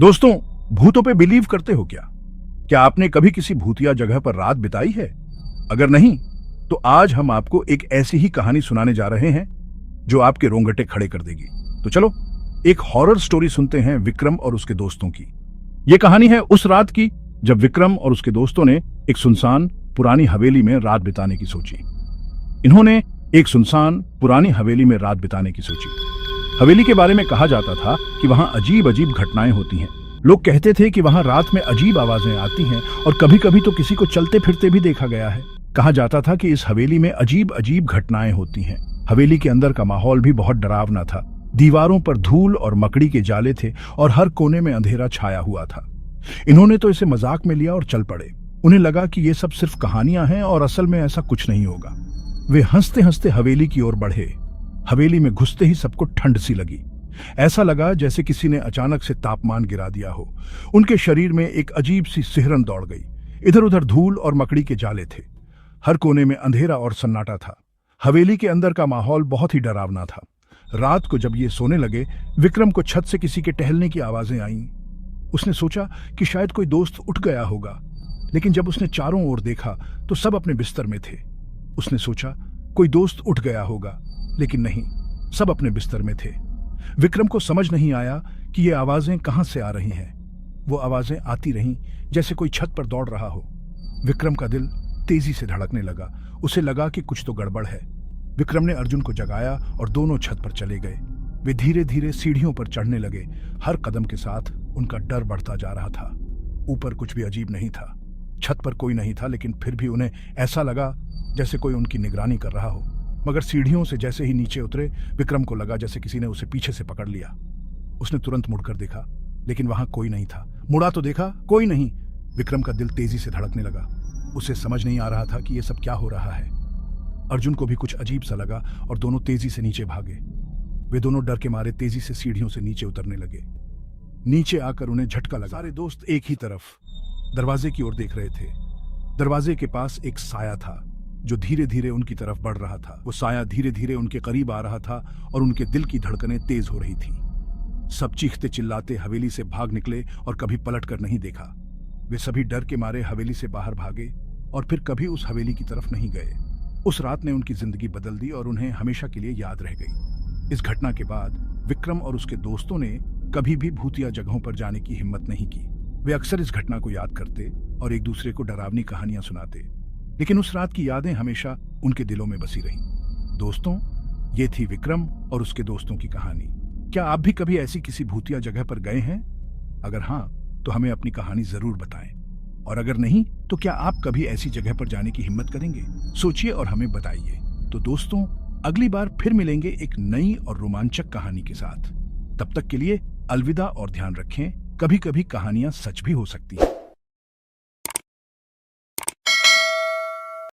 दोस्तों, भूतों पे बिलीव करते हो क्या? क्या आपने कभी किसी भूतिया जगह पर रात बिताई है? अगर नहीं, तो आज हम आपको एक ऐसी ही कहानी सुनाने जा रहे हैं जो आपके रोंगटे खड़े कर देगी। तो चलो एक हॉरर स्टोरी सुनते हैं विक्रम और उसके दोस्तों की। यह कहानी है उस रात की जब विक्रम और उसके दोस्तों ने एक सुनसान पुरानी हवेली में रात बिताने की सोची। इन्होंने एक सुनसान पुरानी हवेली में रात बिताने की सोची। हवेली के बारे में कहा जाता था कि वहां अजीब अजीब घटनाएं होती हैं। लोग कहते थे कि वहां रात में अजीब आवाजें आती हैं और कभी कभी तो किसी को चलते फिरते भी देखा गया है। कहा जाता था कि इस हवेली में अजीब अजीब घटनाएं होती हैं। हवेली के अंदर का माहौल भी बहुत डरावना था। दीवारों पर धूल और मकड़ी के जाले थे और हर कोने में अंधेरा छाया हुआ था। इन्होंने तो इसे मजाक में लिया और चल पड़े। उन्हें लगा कि ये सब सिर्फ कहानियां हैं और असल में ऐसा कुछ नहीं होगा। वे हंसते हंसते हवेली की ओर बढ़े। हवेली में घुसते ही सबको ठंड सी लगी। ऐसा लगा जैसे किसी ने अचानक से तापमान गिरा दिया हो। उनके शरीर में एक अजीब सी सिहरन दौड़ गई। इधर उधर धूल और मकड़ी के जाले थे। हर कोने में अंधेरा और सन्नाटा था। हवेली के अंदर का माहौल बहुत ही डरावना था। रात को जब ये सोने लगे, विक्रम को छत से किसी के टहलने की आवाजें आईं। उसने सोचा कि शायद कोई दोस्त उठ गया होगा, लेकिन जब उसने चारों ओर देखा तो सब अपने बिस्तर में थे। उसने सोचा कोई दोस्त उठ गया होगा, लेकिन नहीं, सब अपने बिस्तर में थे। विक्रम को समझ नहीं आया कि ये आवाजें कहां से आ रही हैं। वो आवाजें आती रहीं जैसे कोई छत पर दौड़ रहा हो। विक्रम का दिल तेजी से धड़कने लगा। उसे लगा कि कुछ तो गड़बड़ है। विक्रम ने अर्जुन को जगाया और दोनों छत पर चले गए। वे धीरे धीरे सीढ़ियों पर चढ़ने लगे। हर कदम के साथ उनका डर बढ़ता जा रहा था। ऊपर कुछ भी अजीब नहीं था। छत पर कोई नहीं था, लेकिन फिर भी उन्हें ऐसा लगा जैसे कोई उनकी निगरानी कर रहा हो। मगर सीढ़ियों से जैसे ही नीचे उतरे, विक्रम को लगा जैसे किसी ने उसे पीछे से पकड़ लिया। उसने तुरंत मुड़कर देखा, लेकिन वहां कोई नहीं था। मुड़ा तो देखा, कोई नहीं। विक्रम का दिल तेजी से धड़कने लगा। उसे समझ नहीं आ रहा था कि यह सब क्या हो रहा है। अर्जुन को भी कुछ अजीब सा लगा और दोनों तेजी से नीचे भागे। वे दोनों डर के मारे तेजी से सीढ़ियों से नीचे उतरने लगे। नीचे आकर उन्हें झटका लगा। सारे दोस्त एक ही तरफ दरवाजे की ओर देख रहे थे। दरवाजे के पास एक साया था जो धीरे धीरे उनकी तरफ बढ़ रहा था। वो साया धीरे धीरे उनके करीब आ रहा था और उनके दिल की धड़कनें तेज हो रही थी। सब चीखते चिल्लाते हवेली से भाग निकले और कभी पलट कर नहीं देखा। वे सभी डर के मारे हवेली से बाहर भागे और फिर कभी उस हवेली की तरफ नहीं गए। उस रात ने उनकी जिंदगी बदल दी और उन्हें हमेशा के लिए याद रह गई। इस घटना के बाद विक्रम और उसके दोस्तों ने कभी भी भूतिया जगहों पर जाने की हिम्मत नहीं की। वे अक्सर इस घटना को याद करते और एक दूसरे को डरावनी कहानियां सुनाते, लेकिन उस रात की यादें हमेशा उनके दिलों में बसी रहीं। दोस्तों, ये थी विक्रम और उसके दोस्तों की कहानी। क्या आप भी कभी ऐसी किसी भूतिया जगह पर गए हैं? अगर हाँ, तो हमें अपनी कहानी जरूर बताएं। और अगर नहीं, तो क्या आप कभी ऐसी जगह पर जाने की हिम्मत करेंगे? सोचिए और हमें बताइए। तो दोस्तों, अगली बार फिर मिलेंगे एक नई और रोमांचक कहानी के साथ। तब तक के लिए अलविदा और ध्यान रखें। कभी कभी कहानियां सच भी हो सकती हैं।